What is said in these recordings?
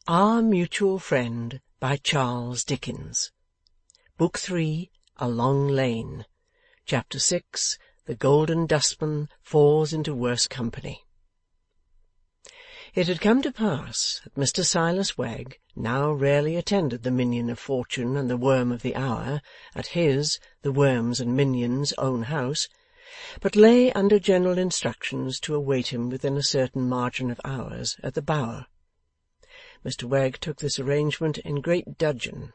Our Mutual Friend by Charles Dickens. Book 3, A Long Lane. Chapter 6, The Golden Dustman Falls into Worse Company. It had come to pass that Mr Silas Wegg now rarely attended the minion of fortune and the worm of the hour at his, the worm's and minion's, own house, but lay under general instructions to await him within a certain margin of hours at the Bower. Mr Wegg took this arrangement in great dudgeon,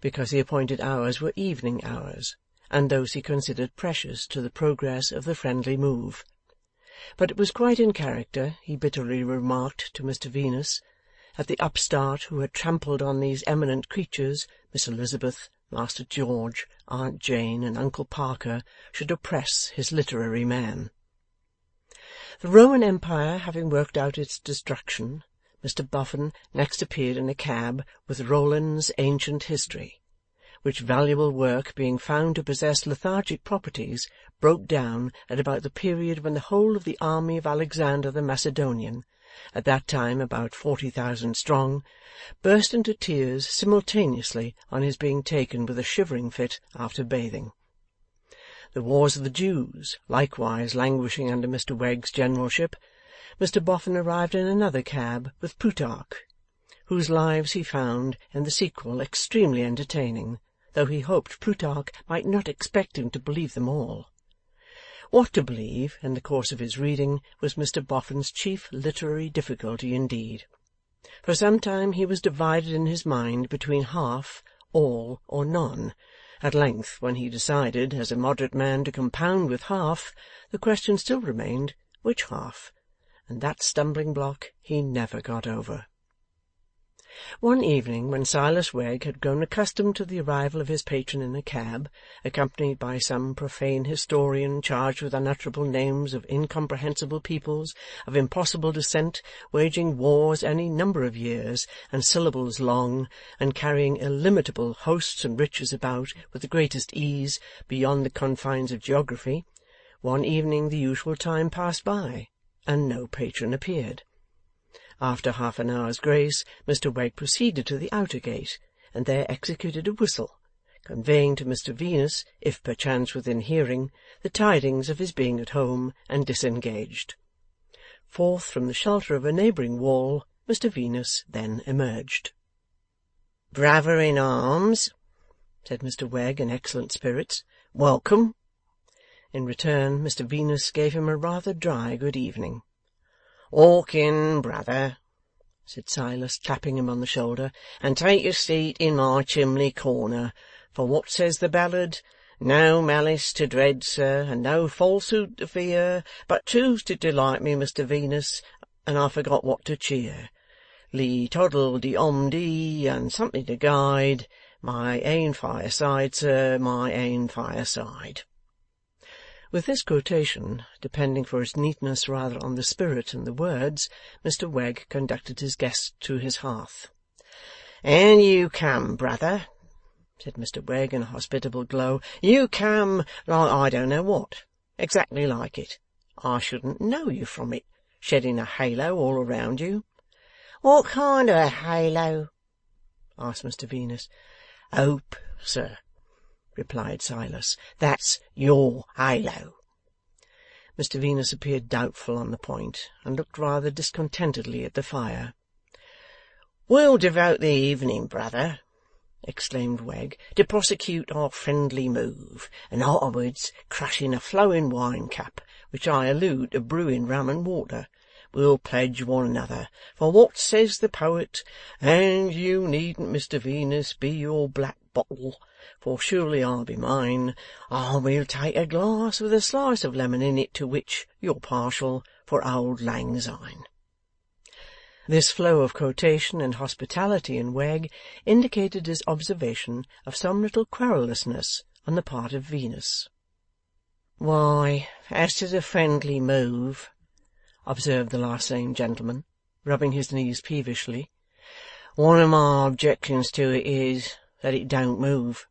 because the appointed hours were evening hours, and those he considered precious to the progress of the friendly move. But it was quite in character, he bitterly remarked to Mr Venus, that the upstart who had trampled on these eminent creatures, Miss Elizabeth, Master George, Aunt Jane, and Uncle Parker, should oppress his literary man. The Roman Empire having worked out its destruction, Mr Boffin next appeared in a cab with Rowland's Ancient History, which valuable work being found to possess lethargic properties, broke down at about the period when the whole of the army of Alexander the Macedonian, at that time about 40,000 strong, burst into tears simultaneously on his being taken with a shivering fit after bathing. The wars of the Jews likewise languishing under Mr Wegg's generalship, Mr Boffin arrived in another cab with Plutarch, whose lives he found in the sequel extremely entertaining, though he hoped Plutarch might not expect him to believe them all. What to believe, in the course of his reading, was Mr Boffin's chief literary difficulty indeed. For some time he was divided in his mind between half, all, or none. At length, when he decided, as a moderate man, to compound with half, the question still remained, which half? And that stumbling block he never got over. One evening, when Silas Wegg had grown accustomed to the arrival of his patron in a cab, accompanied by some profane historian charged with unutterable names of incomprehensible peoples, of impossible descent, waging wars any number of years, and syllables long, and carrying illimitable hosts and riches about, with the greatest ease, beyond the confines of geography, one evening the usual time passed by, and no patron appeared. After half an hour's grace, Mr Wegg proceeded to the outer gate, and there executed a whistle, conveying to Mr Venus, if perchance within hearing, the tidings of his being at home and disengaged. Forth from the shelter of a neighbouring wall, Mr Venus then emerged. 'Brother in arms,' said Mr Wegg in excellent spirits, 'welcome.' In return, Mr Venus gave him a rather dry good evening. 'Walk in, brother,' said Silas, clapping him on the shoulder, 'and take a seat in my chimney corner, for what says the ballad? No malice to dread, sir, and no falsehood to fear, but choose to delight me, Mr Venus, and I forgot what to cheer. Lee toddle de om dee, and something to guide my ain fireside, sir, my ain fireside.' With this quotation, depending for its neatness rather on the spirit than the words, Mr Wegg conducted his guest to his hearth. 'And you come, brother,' said Mr Wegg in a hospitable glow, 'you come like I don't know what. Exactly like it. I shouldn't know you from it, shedding a halo all around you.' 'What kind of a halo?' asked Mr Venus. 'Hope, sir,' replied Silas. 'That's your halo.' Mr Venus appeared doubtful on the point, and looked rather discontentedly at the fire. 'We'll devote the evening, brother,' exclaimed Wegg, 'to prosecute our friendly move, and arterwards, crushing a flowing wine cup, which I allude to brewing rum and water, we'll pledge one another, for what says the poet, and you needn't, Mr Venus, be your black bottle, for surely I'll be mine, I will take a glass with a slice of lemon in it to which you're partial, for auld lang syne.' This flow of quotation and hospitality in Wegg indicated his observation of some little querulousness on the part of Venus. 'Why, as to the friendly move,' observed the last named gentleman, rubbing his knees peevishly, 'one of my objections to it is, that it don't move.'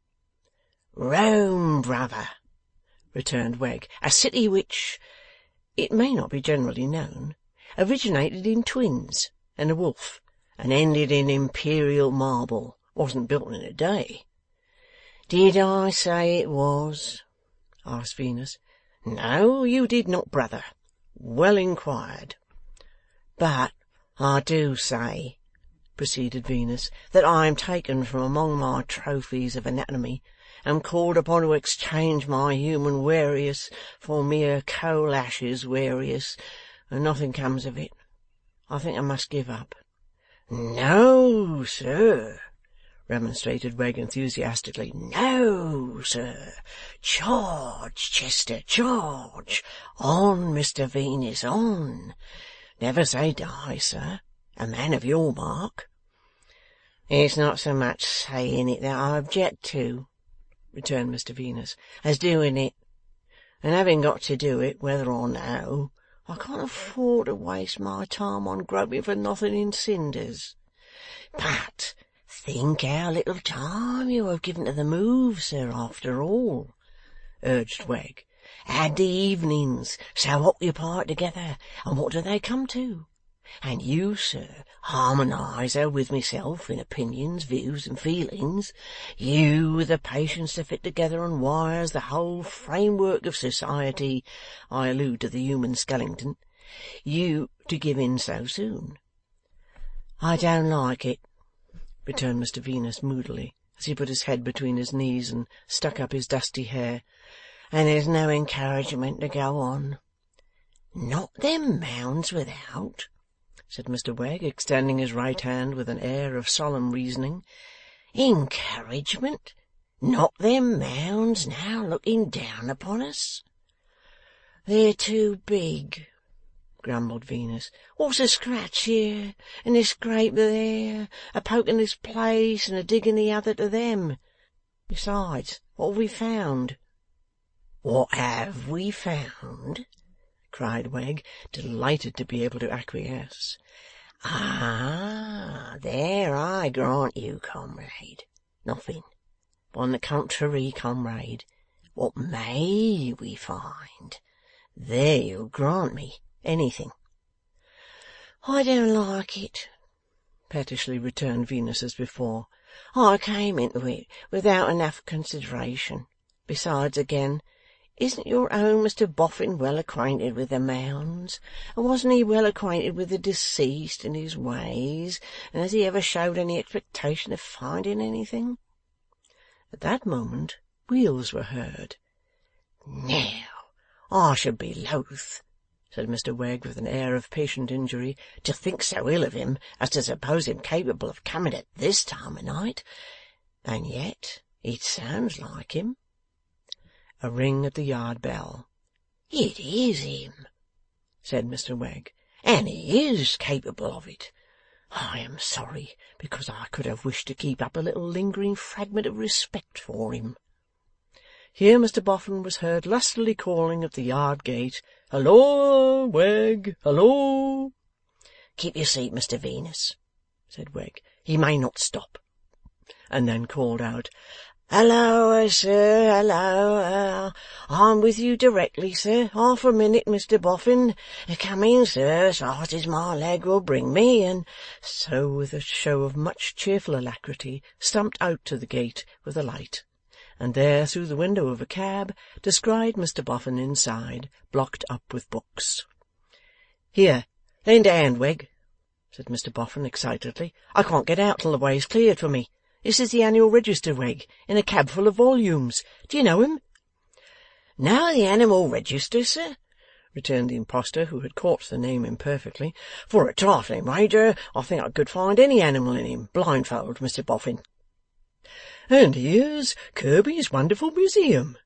'Rome, brother,' returned Wegg, 'a city which, it may not be generally known, originated in twins, and a wolf, and ended in imperial marble. Wasn't built in a day.' 'Did I say it was?' asked Venus. 'No, you did not, brother. Well inquired.' 'But I do say,' proceeded Venus, 'that I am taken from among my trophies of anatomy, and called upon to exchange my human warious for mere coal ashes warious, and nothing comes of it. I think I must give up.' 'No, sir,' remonstrated Wegg enthusiastically. 'No, sir. Charge, Chester, charge! On, Mr Venus, on! Never say die, sir. A man of your mark.' 'It's not so much saying it that I object to,' returned Mr Venus, 'as doing it. And having got to do it, whether or no, I can't afford to waste my time on groping for nothing in cinders. But think how little time you have given to the move, sir, after all,' urged Wegg. 'Add the evenings so occupied together, and what do they come to? And you, sir, harmonizer with myself in opinions, views, and feelings. You with the patience to fit together on wires the whole framework of society. I allude to the human skeleton. You to give in so soon.' 'I don't like it,' returned Mr Venus moodily, as he put his head between his knees and stuck up his dusty hair. 'And there's no encouragement to go on.' 'Not them mounds without,' said Mr Wegg, extending his right hand with an air of solemn reasoning. 'Encouragement? Not them mounds now looking down upon us?' 'They're too big,' grumbled Venus. 'What's a scratch here, and a scrape there, a poke in this place, and a dig in the other to them? Besides, what have we found?' 'What have we found?' cried Wegg, delighted to be able to acquiesce. 'Ah! There I grant you, comrade. Nothing. On the contrary, comrade, what may we find? There you'll grant me anything.' 'I don't like it,' pettishly returned Venus as before. 'I came into it without enough consideration. Besides, again, isn't your own Mr Boffin well acquainted with the mounds? And wasn't he well acquainted with the deceased and his ways? And has he ever showed any expectation of finding anything?' At that moment wheels were heard. 'Now, I should be loath,' said Mr Wegg with an air of patient injury, 'to think so ill of him as to suppose him capable of coming at this time of night. And yet it sounds like him.' A ring at the yard bell. 'It is him,' said Mr Wegg, 'and he is capable of it. I am sorry, because I could have wished to keep up a little lingering fragment of respect for him.' Here Mr Boffin was heard lustily calling at the yard gate, 'Halloa, Wegg! Halloa!' 'Keep your seat, Mr Venus,' said Wegg. 'He may not stop,' and then called out, 'Halloa, sir, halloa! I'm with you directly, sir. Half a minute, Mr Boffin. Come in, sir, as fast as my leg will bring me,' and so, with a show of much cheerful alacrity, stumped out to the gate with a light, and there, through the window of a cab, descried Mr Boffin inside, blocked up with books. 'Here, lend a hand, Wegg,' said Mr Boffin excitedly. 'I can't get out till the way's cleared for me. This is the Annual Register, Wegg, in a cab full of volumes. Do you know him?' 'Know the Animal Register, sir?' returned the impostor, who had caught the name imperfectly. 'For a trifling wager, I think I could find any animal in him, blindfold, Mr Boffin.' 'And here's Kirby's Wonderful Museum,'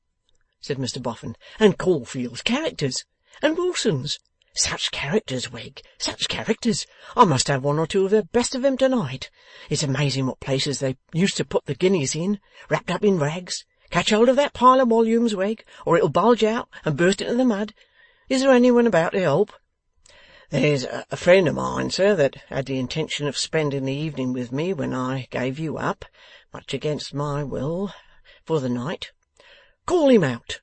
said Mr Boffin, 'and Caulfield's Characters, and Wilson's. Such characters, Wegg, such characters! I must have one or two of the best of 'em to-night. It's amazing what places they used to put the guineas in, wrapped up in rags. Catch hold of that pile of volumes, Wegg, or it'll bulge out and burst into the mud. Is there any one about to help?' 'There's a friend of mine, sir, that had the intention of spending the evening with me when I gave you up, much against my will, for the night.' 'Call him out!'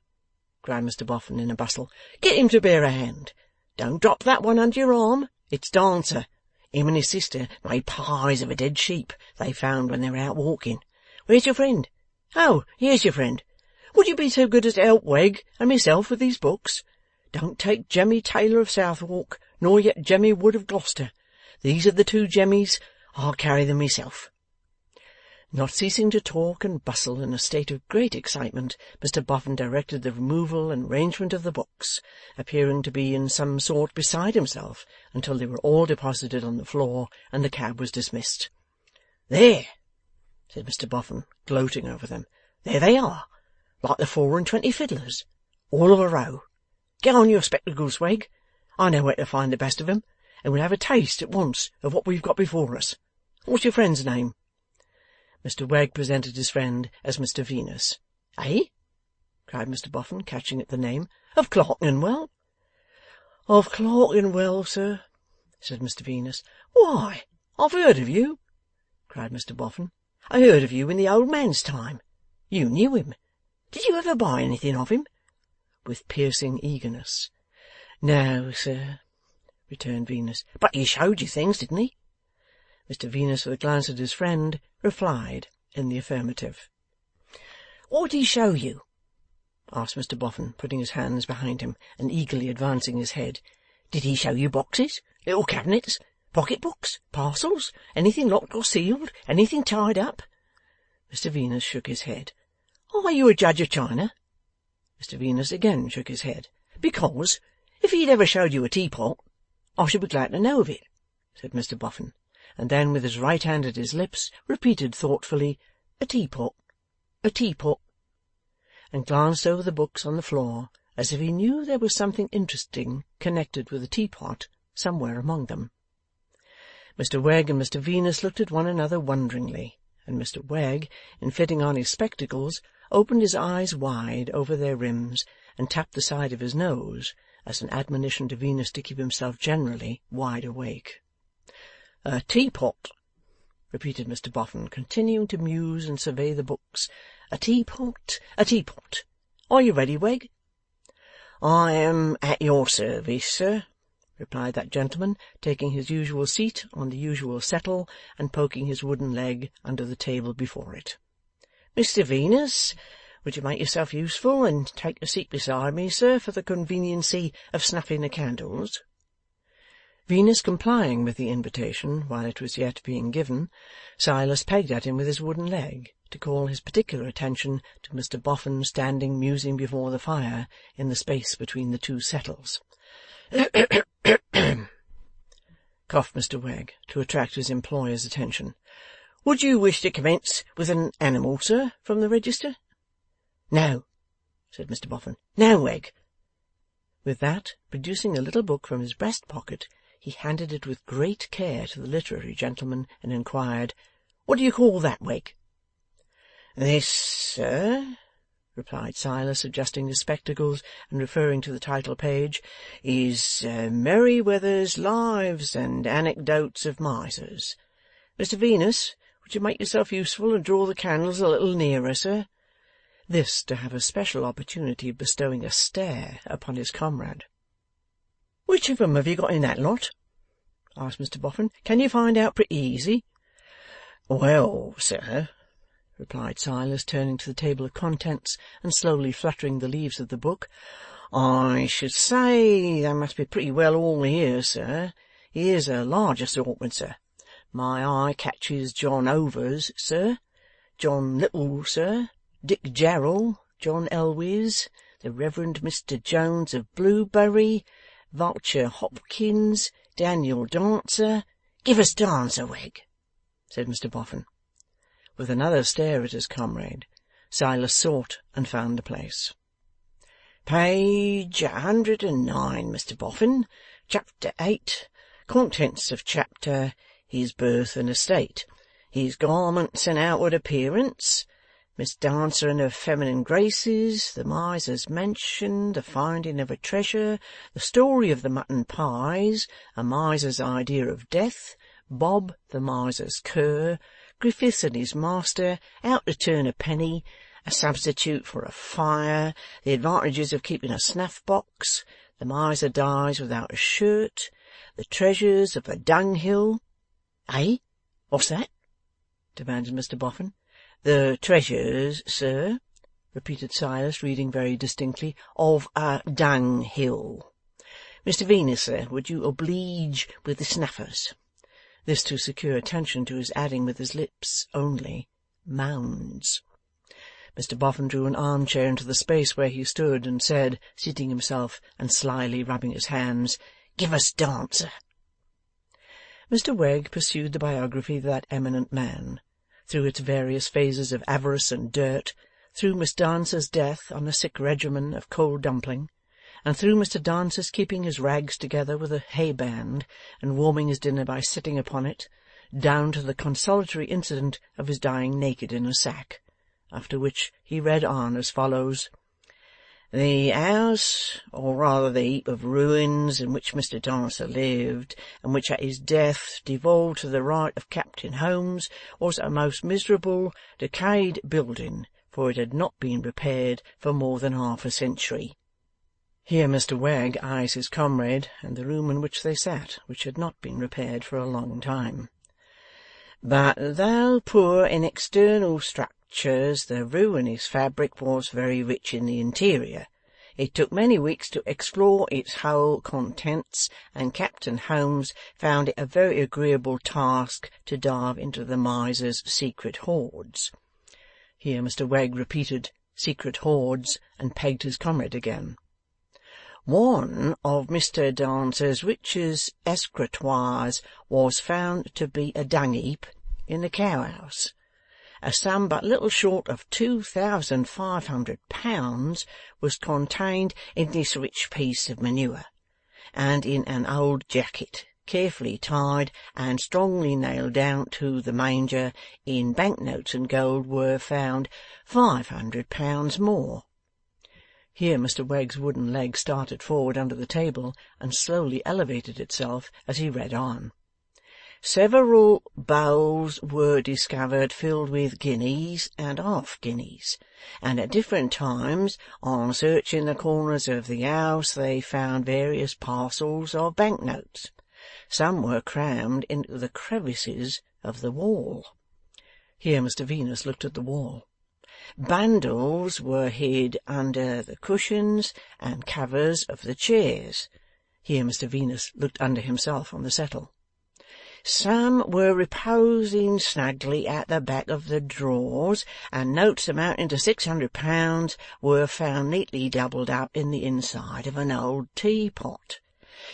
cried Mr Boffin in a bustle. 'Get him to bear a hand. Don't drop that one under your arm. It's Dancer. Him and his sister made pies of a dead sheep they found when they were out walking. Where's your friend? Oh, here's your friend. Would you be so good as to help Wegg and myself with these books? Don't take Jemmy Taylor of Southwark, nor yet Jemmy Wood of Gloucester. These are the two Jemmies. I'll carry them myself.' Not ceasing to talk and bustle in a state of great excitement, Mr Boffin directed the removal and arrangement of the books, appearing to be in some sort beside himself, until they were all deposited on the floor and the cab was dismissed. 'There!' said Mr Boffin, gloating over them. 'There they are, like the 24 fiddlers, all of a row. Get on your spectacles, Wegg. I know where to find the best of 'em, and we'll have a taste at once of what we've got before us. What's your friend's name?' Mr Wegg presented his friend as Mr Venus. 'Eh?' cried Mr Boffin, catching at the name. 'Of Clerkenwell?' 'Of Clerkenwell, sir,' said Mr Venus. 'Why, I've heard of you!' cried Mr Boffin. 'I heard of you in the old man's time. You knew him. Did you ever buy anything of him?' With piercing eagerness. 'No, sir,' returned Venus. 'But he showed you things, didn't he?' Mr Venus, with a glance at his friend, replied in the affirmative. 'What did he show you?' asked Mr Boffin, putting his hands behind him, and eagerly advancing his head. 'Did he show you boxes, little cabinets, pocket books, parcels, anything locked or sealed, anything tied up?' Mr Venus shook his head. 'Are you a judge of china?' Mr Venus again shook his head. 'Because, if he'd ever showed you a teapot, I should be glad to know of it,' said Mr Boffin, and then, with his right hand at his lips, repeated thoughtfully, 'A teapot, a teapot,' and glanced over the books on the floor, as if he knew there was something interesting connected with a teapot somewhere among them. Mr Wegg and Mr Venus looked at one another wonderingly, and Mr Wegg, in fitting on his spectacles, opened his eyes wide over their rims, and tapped the side of his nose, as an admonition to Venus to keep himself generally wide awake. 'A teapot,' repeated Mr Boffin, continuing to muse and survey the books. 'A teapot, a teapot. Are you ready, Wegg?' 'I am at your service, sir,' replied that gentleman, taking his usual seat on the usual settle, and poking his wooden leg under the table before it. 'Mr Venus, would you make yourself useful, and take a seat beside me, sir, for the conveniency of snuffing the candles?' Venus complying with the invitation while it was yet being given, Silas pegged at him with his wooden leg, to call his particular attention to Mr Boffin standing musing before the fire in the space between the two settles. 'Coughed Mr Wegg, to attract his employer's attention. 'Would you wish to commence with an animal, sir, from the register?' 'No,' said Mr Boffin. 'No, Wegg.' With that, producing a little book from his breast pocket, he handed it with great care to the literary gentleman, and inquired, 'What do you call that, Wegg?' 'This, sir,' replied Silas, adjusting his spectacles and referring to the title page, 'is Merryweather's Lives and Anecdotes of Misers. Mr Venus, would you make yourself useful and draw the candles a little nearer, sir?' This, to have a special opportunity of bestowing a stare upon his comrade. 'Which of 'em have you got in that lot?' asked Mr Boffin. 'Can you find out pretty easy?' 'Well, sir,' replied Silas, turning to the table of contents, and slowly fluttering the leaves of the book, 'I should say they must be pretty well all here, sir. Here's a large assortment, sir. My eye catches John Overs, sir, John Little, sir, Dick Jarrell, John Elwes, the Reverend Mr Jones of Blueberry, Vulture Hopkins, Daniel Dancer. Give us Dancer, Wegg,' said Mr Boffin. With another stare at his comrade, Silas sought and found the place. 'Page 109, Mr Boffin. Chapter 8. Contents of chapter, his birth and estate, his garments and outward appearance, Miss Dancer and her feminine graces, the miser's mansion, the finding of a treasure, the story of the mutton pies, a miser's idea of death, Bob the miser's cur, Griffiths and his master, how to turn a penny, a substitute for a fire, the advantages of keeping a snuff-box, the miser dies without a shirt, The treasures of a dunghill. Eh? What's that?' demanded Mr Boffin. 'The treasures, sir,' repeated Silas, reading very distinctly, 'of a dunghill. Mr Venus, sir, would you obleege with the snuffers?' This to secure attention to his adding with his lips only, 'mounds.' Mr Boffin drew an armchair into the space where he stood, and said, seating himself and slyly rubbing his hands, 'Give us Dancer.' Mr Wegg pursued the biography of that eminent man, through its various phases of avarice and dirt, through Miss Dancer's death on a sick regimen of cold dumpling, and through Mr Dancer's keeping his rags together with a hay band, and warming his dinner by sitting upon it, down to the consolatory incident of his dying naked in a sack, after which he read on as follows. 'The house, or rather the heap of ruins in which Mr Dancer lived, and which at his death devolved to the right of Captain Holmes, was a most miserable, decayed building, for it had not been repaired for more than half a century.' Here Mr Wegg eyes his comrade, and the room in which they sat, which had not been repaired for a long time. 'But though poor in external structures, the ruinous fabric was very rich in the interior. It took many weeks to explore its whole contents, and Captain Holmes found it a very agreeable task to dive into the miser's secret hoards.' Here Mr Wegg repeated 'secret hoards,' and pegged his comrade again. 'One of Mr Dancer's richest escritoires was found to be a dung-heap in the cow-house. A sum but little short of £2,500 was contained in this rich piece of manure, and in an old jacket, carefully tied and strongly nailed down to the manger, in banknotes and gold, were found £500 more.' Here Mr Wegg's wooden leg started forward under the table, and slowly elevated itself as he read on. 'Several bowls were discovered filled with guineas and half-guineas, and at different times, on searching the corners of the house, they found various parcels of banknotes. Some were crammed into the crevices of the wall.' Here Mr Venus looked at the wall. 'Bundles were hid under the cushions and covers of the chairs.' Here Mr Venus looked under himself on the settle. 'Some were reposing snugly at the back of the drawers, and notes amounting to £600 were found neatly doubled up in the inside of an old teapot.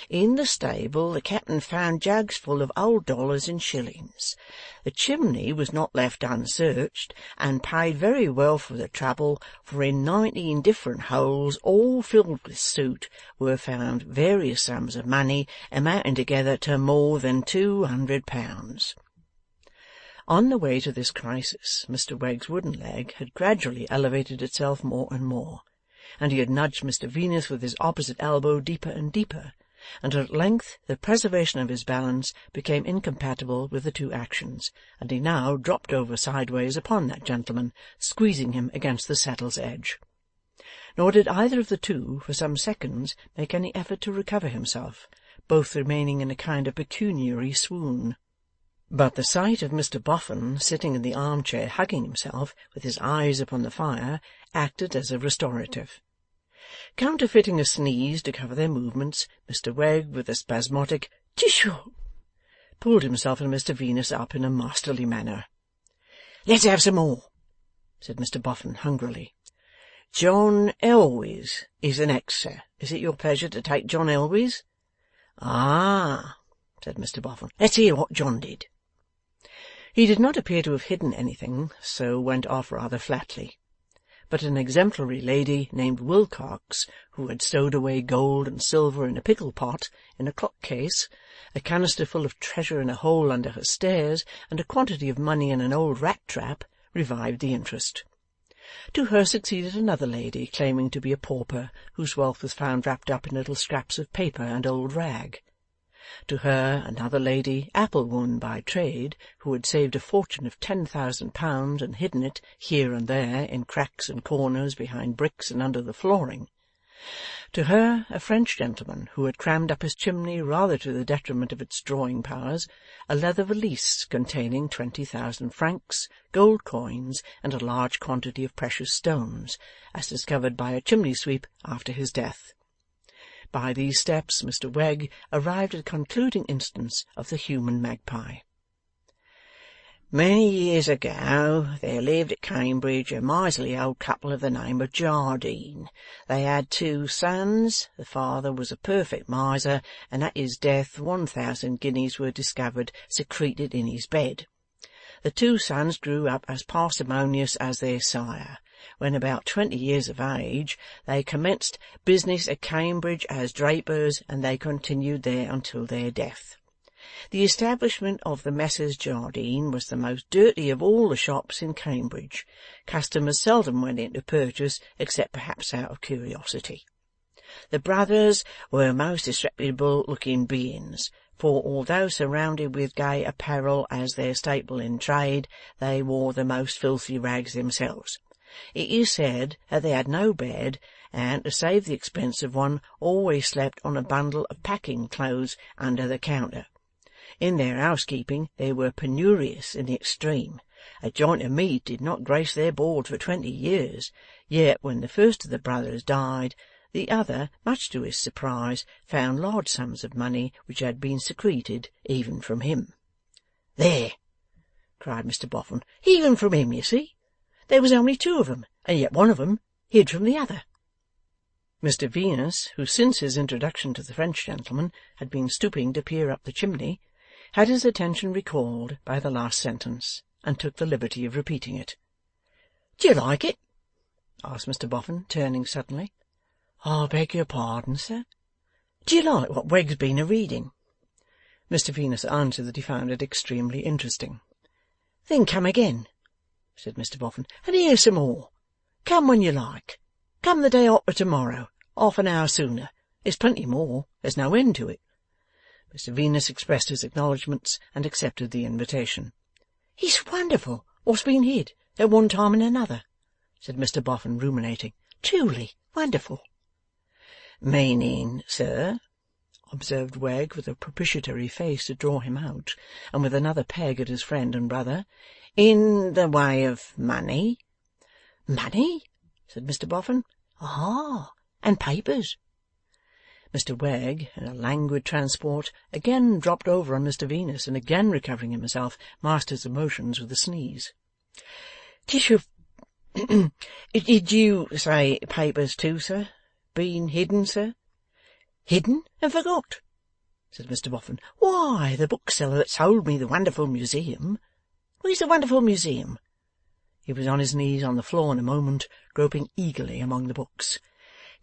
In the stable the captain found jugs full of old dollars and shillings. The chimney was not left unsearched, and paid very well for the trouble, for in 19 different holes, all filled with soot, were found various sums of money amounting together to more than £200. On the way to this crisis, Mr Wegg's wooden leg had gradually elevated itself more and more, and he had nudged Mr Venus with his opposite elbow deeper and deeper, until at length the preservation of his balance became incompatible with the two actions, and he now dropped over sideways upon that gentleman, squeezing him against the settle's edge. Nor did either of the two, for some seconds, make any effort to recover himself, both remaining in a kind of pecuniary swoon. But the sight of Mr Boffin sitting in the armchair hugging himself, with his eyes upon the fire, acted as a restorative. Counterfeiting a sneeze to cover their movements, Mr Wegg, with a spasmodic "Tissue," pulled himself and Mr Venus up in a masterly manner. 'Let's have some more,' said Mr Boffin hungrily. 'John Elwes is the next, sir. Is it your pleasure to take John Elwes?' 'Ah!' said Mr Boffin. 'Let's hear what John did.' He did not appear to have hidden anything, so went off rather flatly. But an exemplary lady named Wilcox, who had stowed away gold and silver in a pickle pot, in a clock case, a canister full of treasure in a hole under her stairs, and a quantity of money in an old rat trap, revived the interest. To her succeeded another lady, claiming to be a pauper, whose wealth was found wrapped up in little scraps of paper and old rag. To her another lady, applewoman by trade, who had saved a fortune of £10,000 and hidden it, here and there, in cracks and corners, behind bricks and under the flooring. To her, a French gentleman who had crammed up his chimney rather to the detriment of its drawing powers, a leather valise containing 20,000 francs, gold coins, and a large quantity of precious stones, as discovered by a chimney sweep after his death. By these steps Mr Wegg arrived at a concluding instance of the human magpie. Many years ago there lived at Cambridge a miserly old couple of the name of Jardine. They had 2 sons. The father was a perfect miser, and at his death 1,000 guineas were discovered secreted in his bed. The 2 sons grew up as parsimonious as their sire. When about 20 years of age, they commenced business at Cambridge as drapers, and they continued there until their death. The establishment of the Messrs Jardine was the most dirty of all the shops in Cambridge. Customers seldom went in to purchase, except perhaps out of curiosity. The brothers were most disreputable looking beings, for although surrounded with gay apparel as their staple in trade, they wore the most filthy rags themselves. It is said that they had no bed, and, to save the expense of one, always slept on a bundle of packing clothes under the counter. In their housekeeping they were penurious in the extreme. A joint of meat did not grace their board for 20 years, yet when the first of the brothers died, the other, much to his surprise, found large sums of money which had been secreted even from him. "There!" cried Mr Boffin. "Even from him, you see. There was only 2 of 'em, and yet one of 'em hid from the other." Mr Venus, who since his introduction to the French gentleman had been stooping to peer up the chimney, had his attention recalled by the last sentence, and took the liberty of repeating it. "Do you like it?" asked Mr Boffin, turning suddenly. "I beg your pardon, sir?" "Do you like what Wegg's been a-reading?" Mr Venus answered that he found it extremely interesting. "Then come again," said Mr Boffin, "and hear some more. Come when you like. Come the day after tomorrow, half an hour sooner. There's plenty more. There's no end to it." Mr Venus expressed his acknowledgments and accepted the invitation. "It's wonderful what's been hid at one time and another," said Mr Boffin, ruminating. "Truly wonderful." "Meaning, sir?" observed Wegg, with a propitiatory face to draw him out, and with another peg at his friend and brother. "In the way of money?" "Money?" said Mr Boffin. "Ah! And papers." Mr Wegg, in a languid transport, again dropped over on Mr Venus, and again recovering himself, masked his emotions with a sneeze. "Did you say papers too, sir? Been hidden, sir?" "Hidden and forgot," said Mr Boffin. "Why, the bookseller that sold me the wonderful museum—" "Where's the wonderful museum?" He was on his knees on the floor in a moment, groping eagerly among the books.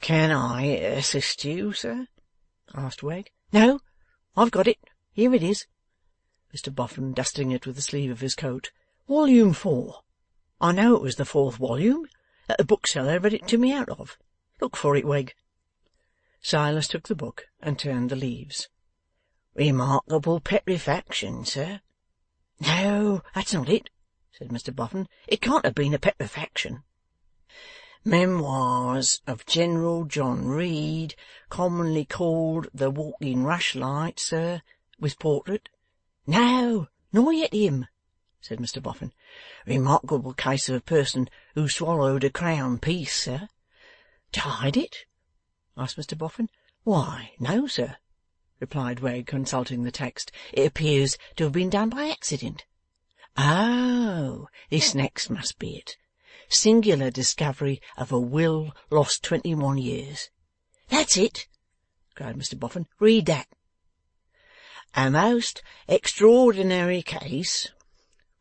"Can I assist you, sir?" asked Wegg. "No, I've got it. Here it is." Mr Boffin dusting it with the sleeve of his coat. "Volume 4. I know it was the 4th volume that the bookseller read it to me out of. Look for it, Wegg." Silas took the book and turned the leaves. "Remarkable petrifaction, sir." "No, that's not it," said Mr Boffin. "It can't have been a petrifaction." "Memoirs of General John Reed, commonly called the Walking Rushlight, sir, with portrait." "No, nor yet him," said Mr Boffin. "Remarkable case of a person who swallowed a crown piece, sir." "Died it?" asked Mr Boffin. "Why, no, sir," replied Wegg, consulting the text. "It appears to have been done by accident." "Oh, this next must be it. Singular discovery of a will lost 21 years. "That's it," cried Mr Boffin. "Read that." "A most extraordinary case,"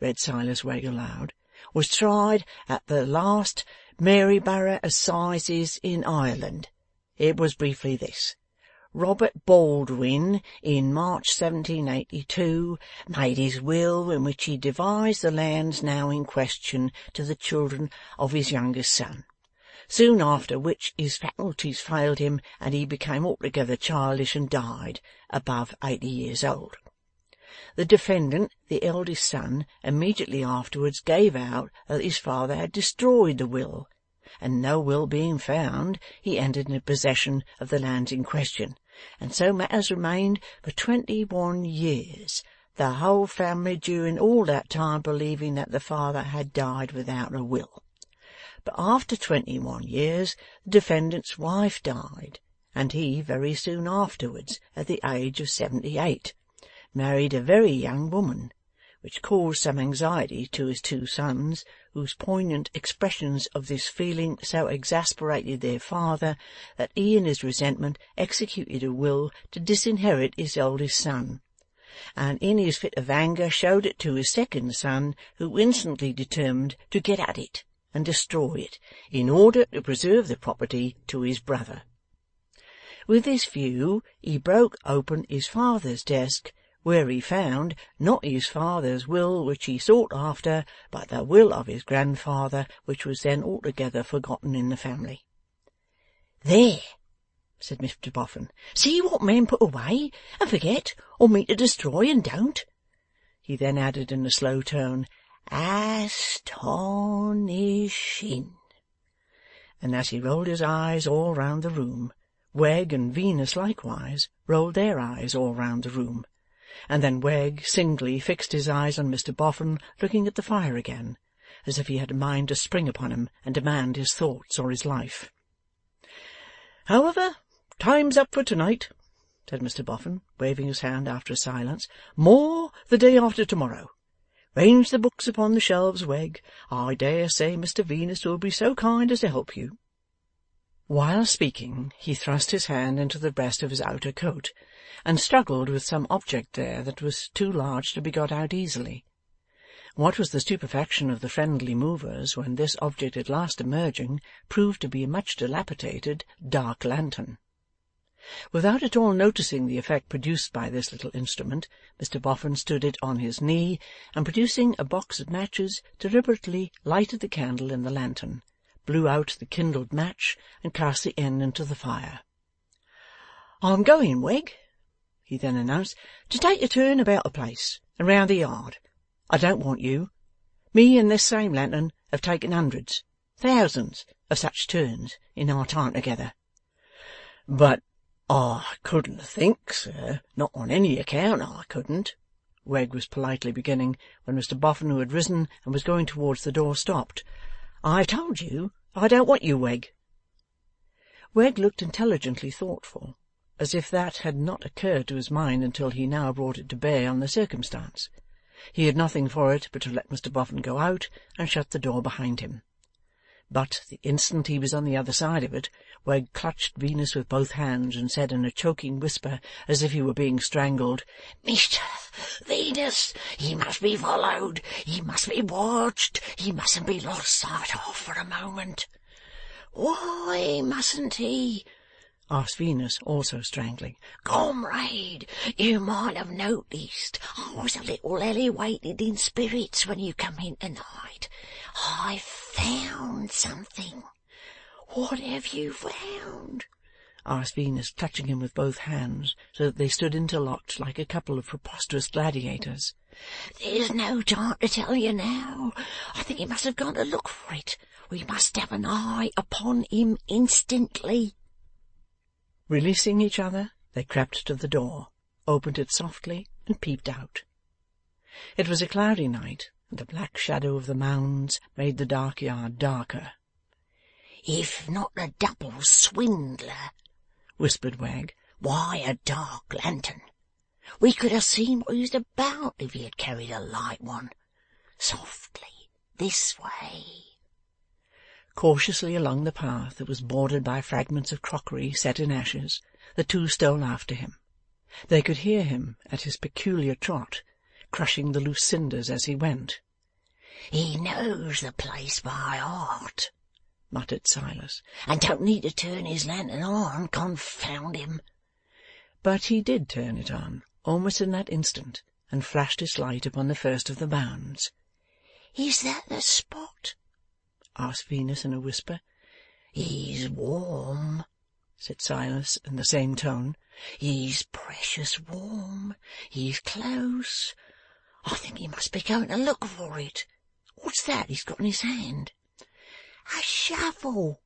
read Silas Wegg aloud, "was tried at the last Maryborough Assizes in Ireland. It was briefly this. Robert Baldwin, in March 1782, made his will in which he devised the lands now in question to the children of his youngest son, soon after which his faculties failed him and he became altogether childish and died, above 80 years old. The defendant, the eldest son, immediately afterwards gave out that his father had destroyed the will, and no will being found, he entered into possession of the lands in question, and so matters remained for 21 years, the whole family during all that time believing that the father had died without a will. But after 21 years the defendant's wife died, and he very soon afterwards, at the age of 78, married a very young woman, which caused some anxiety to his 2 sons, whose poignant expressions of this feeling so exasperated their father that he in his resentment executed a will to disinherit his eldest son, and in his fit of anger showed it to his 2nd son, who instantly determined to get at it and destroy it, in order to preserve the property to his brother. With this view he broke open his father's desk, where he found, not his father's will which he sought after, but the will of his grandfather, which was then altogether forgotten in the family. "There," said Mr Boffin. "See what men put away, and forget, or mean to destroy, and don't." He then added in a slow tone, "Astonishing!" And as he rolled his eyes all round the room, Wegg and Venus likewise rolled their eyes all round the room, and then Wegg singly fixed his eyes on Mr Boffin, looking at the fire again, as if he had a mind to spring upon him and demand his thoughts or his life. "However, time's up for to-night," said Mr Boffin, waving his hand after a silence. "More the day after to-morrow. Range the books upon the shelves, Wegg. I dare say Mr Venus will be so kind as to help you." While speaking, he thrust his hand into the breast of his outer coat, and struggled with some object there that was too large to be got out easily. What was the stupefaction of the friendly movers when this object at last emerging proved to be a much dilapidated dark lantern! Without at all noticing the effect produced by this little instrument, Mr Boffin stood it on his knee, and producing a box of matches, deliberately lighted the candle in the lantern, blew out the kindled match, and cast the end into the fire. "I'm going, Wegg," he then announced, "to take a turn about the place, and round the yard. I don't want you. Me and this same lantern have taken hundreds, thousands, of such turns in our time together." "But I couldn't think, sir, not on any account I couldn't," Wegg was politely beginning, when Mr Boffin, who had risen and was going towards the door, stopped. "I've told you I don't want you, Wegg." Wegg looked intelligently thoughtful, as if that had not occurred to his mind until he now brought it to bear on the circumstance. He had nothing for it but to let Mr Boffin go out and shut the door behind him. But, the instant he was on the other side of it, Wegg clutched Venus with both hands, and said in a choking whisper, as if he were being strangled, "Mr Venus, he must be followed, he must be watched, he mustn't be lost sight of for a moment." "Why mustn't he?" asked Venus, also strangling. "Comrade, you might have noticed I was a little elewated in spirits when you come in tonight. I found something." "What have you found?" asked Venus, clutching him with both hands, so that they stood interlocked like a couple of preposterous gladiators. "There's no time to tell you now. I think he must have gone to look for it. We must have an eye upon him instantly." Releasing each other, they crept to the door, opened it softly, and peeped out. It was a cloudy night, and the black shadow of the mounds made the dark yard darker. "If not a double swindler," whispered Wegg, "why a dark lantern? We could have seen what he was about if he had carried a light one. Softly, this way." Cautiously along the path that was bordered by fragments of crockery set in ashes, the two stole after him. They could hear him, at his peculiar trot, crushing the loose cinders as he went. "He knows the place by heart," muttered Silas, "and don't need to turn his lantern on, confound him." But he did turn it on, almost in that instant, and flashed its light upon the first of the mounds. "Is that the spot?" asked Venus in a whisper. "He's warm," said Silas in the same tone. "He's precious warm. He's close. I think he must be going to look for it. What's that he's got in his hand?" A shovel,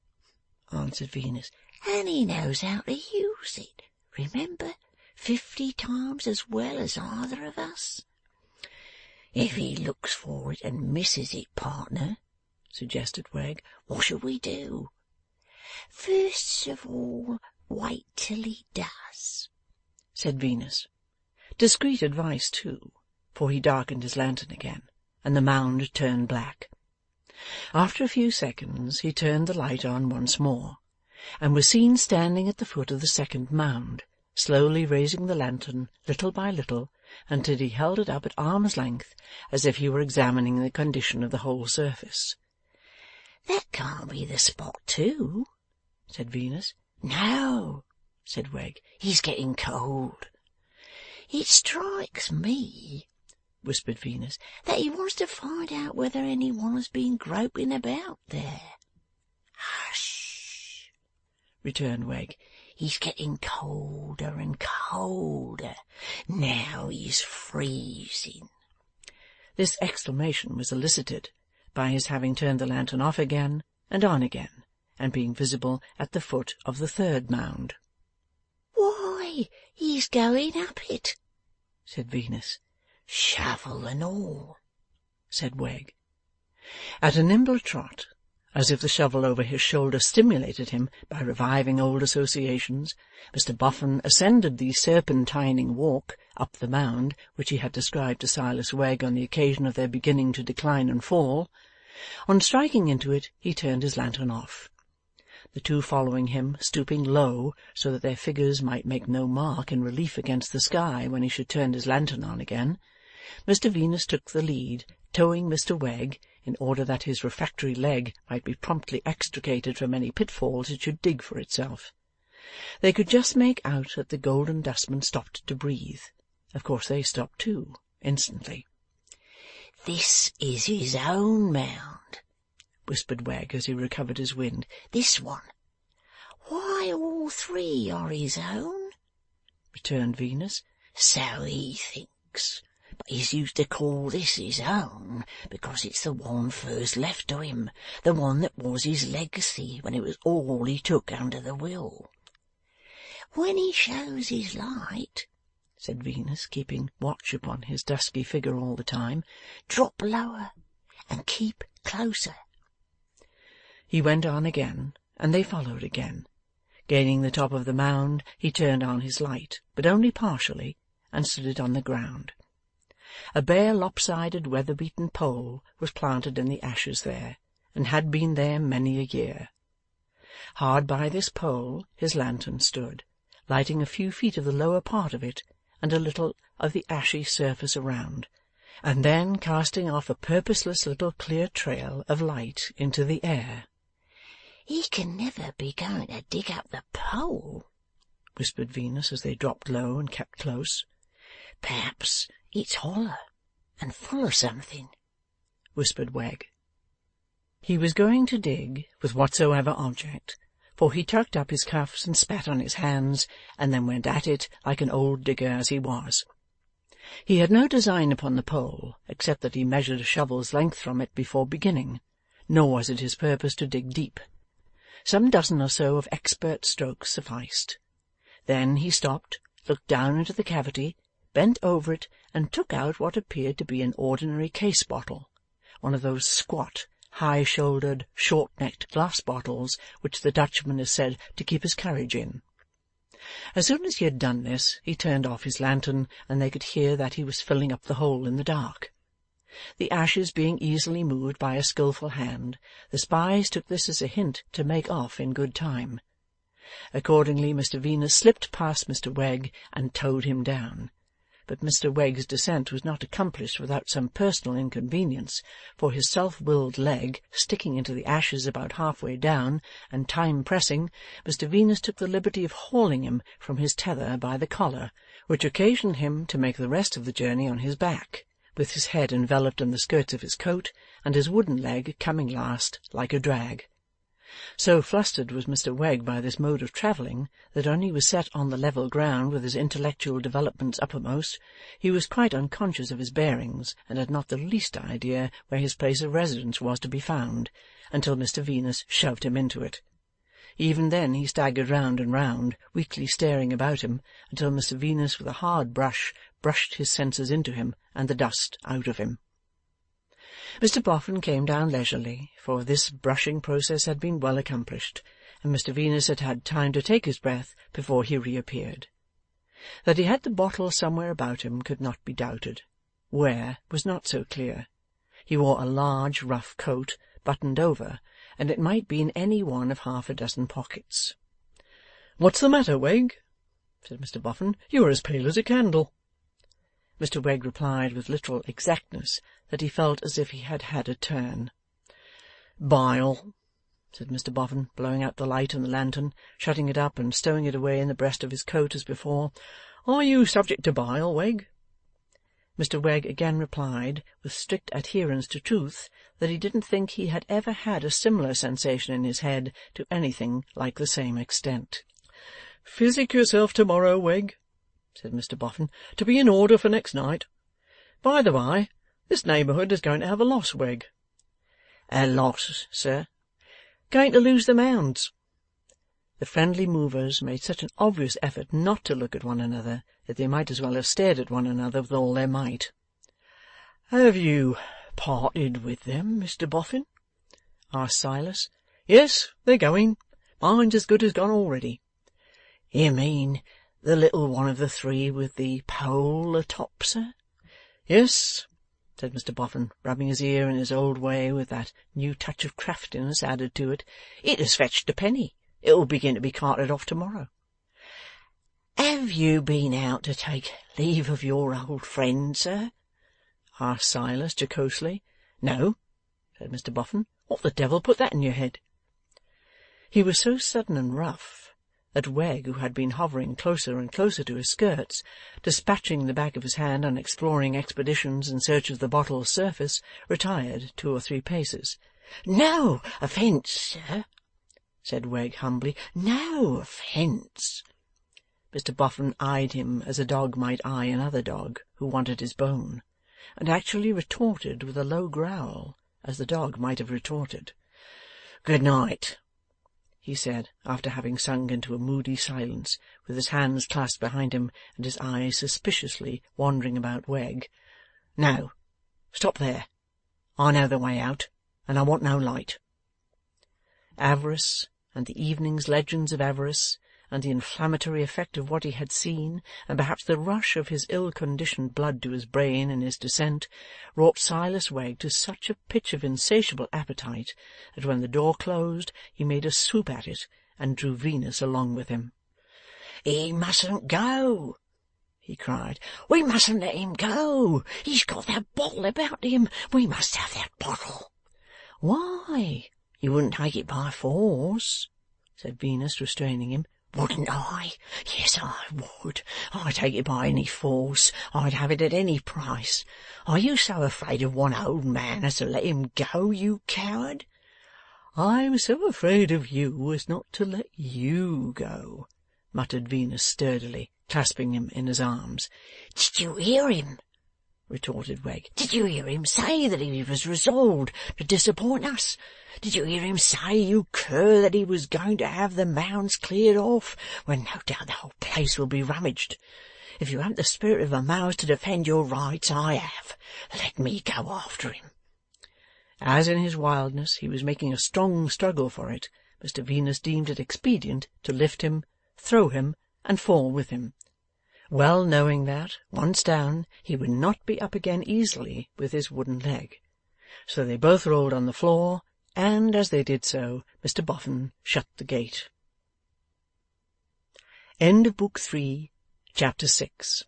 answered Venus, and he knows how to use it. Remember, 50 times as well as either of us. If he looks for it and misses it, partner, suggested Wegg, what shall we do? First of all, wait till he does, said Venus. Discreet advice, too, for he darkened his lantern again, and the mound turned black. After a few seconds he turned the light on once more, and was seen standing at the foot of the second mound, slowly raising the lantern little by little until he held it up at arm's length, as if he were examining the condition of the whole surface. That can't be the spot, too, said Venus. No, said Wegg, he's getting cold. It strikes me, whispered Venus, that he wants to find out whether anyone has been groping about there. Hush, returned Wegg. He's getting colder and colder. Now he's freezing. This exclamation was elicited by his having turned the lantern off again and on again, and being visible at the foot of the third mound. Why, he's going up it, said Venus. Shovel and all, said Wegg. At a nimble trot, as if the shovel over his shoulder stimulated him by reviving old associations, Mr. Boffin ascended the serpentining walk up the mound which he had described to Silas Wegg on the occasion of their beginning to decline and fall. On striking into it, he turned his lantern off. The two following him, stooping low so that their figures might make no mark in relief against the sky when he should turn his lantern on again, Mr. Venus took the lead, towing Mr. Wegg, in order that his refractory leg might be promptly extricated from any pitfalls it should dig for itself. They could just make out that the Golden Dustman stopped to breathe. Of course they stopped too, instantly. "This is his own mound," whispered Wegg as he recovered his wind. "This one." "Why, all three are his own," returned Venus. "So he thinks. But he's used to call this his own because it's the one first left to him, the one that was his legacy when it was all he took under the will. When he shows his light," said Venus, keeping watch upon his dusky figure all the time, "drop lower and keep closer." He went on again, and they followed again. Gaining the top of the mound, he turned on his light, but only partially, and stood it on the ground. A bare lopsided weather-beaten pole was planted in the ashes there, and had been there many a year. Hard by this pole his lantern stood, lighting a few feet of the lower part of it, and a little of the ashy surface around, and then casting off a purposeless little clear trail of light into the air. "He can never be going to dig up the pole," whispered Venus as they dropped low and kept close. "Perhaps it's hollow and full of something," whispered Wegg. He was going to dig with whatsoever object, for he tucked up his cuffs and spat on his hands, and then went at it like an old digger as he was. He had no design upon the pole, except that he measured a shovel's length from it before beginning, nor was it his purpose to dig deep. Some dozen or so of expert strokes sufficed. Then he stopped, looked down into the cavity, bent over it, and took out what appeared to be an ordinary case bottle, one of those squat, high-shouldered, short-necked glass bottles which the Dutchman is said to keep his courage in. As soon as he had done this, he turned off his lantern, and they could hear that he was filling up the hole in the dark. The ashes being easily moved by a skilful hand, the spies took this as a hint to make off in good time. Accordingly Mr. Venus slipped past Mr. Wegg and towed him down. But Mr. Wegg's descent was not accomplished without some personal inconvenience, for his self-willed leg sticking into the ashes about half-way down, and time pressing, Mr. Venus took the liberty of hauling him from his tether by the collar, which occasioned him to make the rest of the journey on his back, with his head enveloped in the skirts of his coat, and his wooden leg coming last like a drag. So flustered was Mr Wegg by this mode of travelling, that when he was set on the level ground with his intellectual developments uppermost, he was quite unconscious of his bearings, and had not the least idea where his place of residence was to be found, until Mr Venus shoved him into it. Even then he staggered round and round, weakly staring about him, until Mr Venus with a hard brush brushed his senses into him and the dust out of him. Mr Boffin came down leisurely, for this brushing process had been well accomplished, and Mr Venus had had time to take his breath before he reappeared. That he had the bottle somewhere about him could not be doubted. Where was not so clear. He wore a large rough coat, buttoned over, and it might be in any one of half a dozen pockets. "What's the matter, Wegg?" said Mr Boffin. "You are as pale as a candle." Mr Wegg replied with literal exactness that he felt as if he had had a turn. "Bile," said Mr Boffin, blowing out the light in the lantern, shutting it up and stowing it away in the breast of his coat as before. "Are you subject to bile, Wegg?" Mr Wegg again replied, with strict adherence to truth, that he didn't think he had ever had a similar sensation in his head to anything like the same extent. "Physic yourself to-morrow, Wegg," said Mr Boffin, "to be in order for next night. By the by, this neighbourhood is going to have a loss, Wegg." "A loss, sir?" "Going to lose the Mounds." The friendly movers made such an obvious effort not to look at one another, that they might as well have stared at one another with all their might. "Have you parted with them, Mr Boffin?" asked Silas. "Yes, they're going. Mine's as good as gone already." "You mean the little one of the three with the pole atop, sir?" "Yes," said Mr Boffin, rubbing his ear in his old way with that new touch of craftiness added to it. "It has fetched a penny. It'll begin to be carted off to-morrow." "Have you been out to take leave of your old friend, sir?" asked Silas jocosely. "No," said Mr Boffin. "What the devil put that in your head?" He was so sudden and rough that Wegg, who had been hovering closer and closer to his skirts, dispatching the back of his hand on exploring expeditions in search of the bottle's surface, retired 2 or 3 paces. "No offence, sir," said Wegg humbly. "No offence." Mr Boffin eyed him as a dog might eye another dog who wanted his bone, and actually retorted with a low growl, as the dog might have retorted. "Good night," he said, after having sunk into a moody silence, with his hands clasped behind him and his eyes suspiciously wandering about Wegg. "No, stop there. I know the way out, and I want no light." Avarice, and the evening's legends of avarice, and the inflammatory effect of what he had seen, and perhaps the rush of his ill-conditioned blood to his brain in his descent, wrought Silas Wegg to such a pitch of insatiable appetite that when the door closed he made a swoop at it, and drew Venus along with him. "He mustn't go," he cried. "We mustn't let him go. He's got that bottle about him. We must have that bottle." "Why, you wouldn't take it by force," said Venus, restraining him. "Wouldn't I? Yes, I would. I'd take it by any force. I'd have it at any price. Are you so afraid of one old man as to let him go, you coward?" "I'm so afraid of you as not to let you go," muttered Venus sturdily, clasping him in his arms. "Did you hear him?" retorted Wegg. "Did you hear him say that he was resolved to disappoint us? Did you hear him say, you cur, that he was going to have the Mounds cleared off, when no doubt the whole place will be rummaged? If you haven't the spirit of a mouse to defend your rights, I have. Let me go after him." As in his wildness he was making a strong struggle for it, Mr Venus deemed it expedient to lift him, throw him, and fall with him, well knowing that, once down, he would not be up again easily with his wooden leg. So they both rolled on the floor, and, as they did so, Mr Boffin shut the gate. End of Book 3, Chapter 6.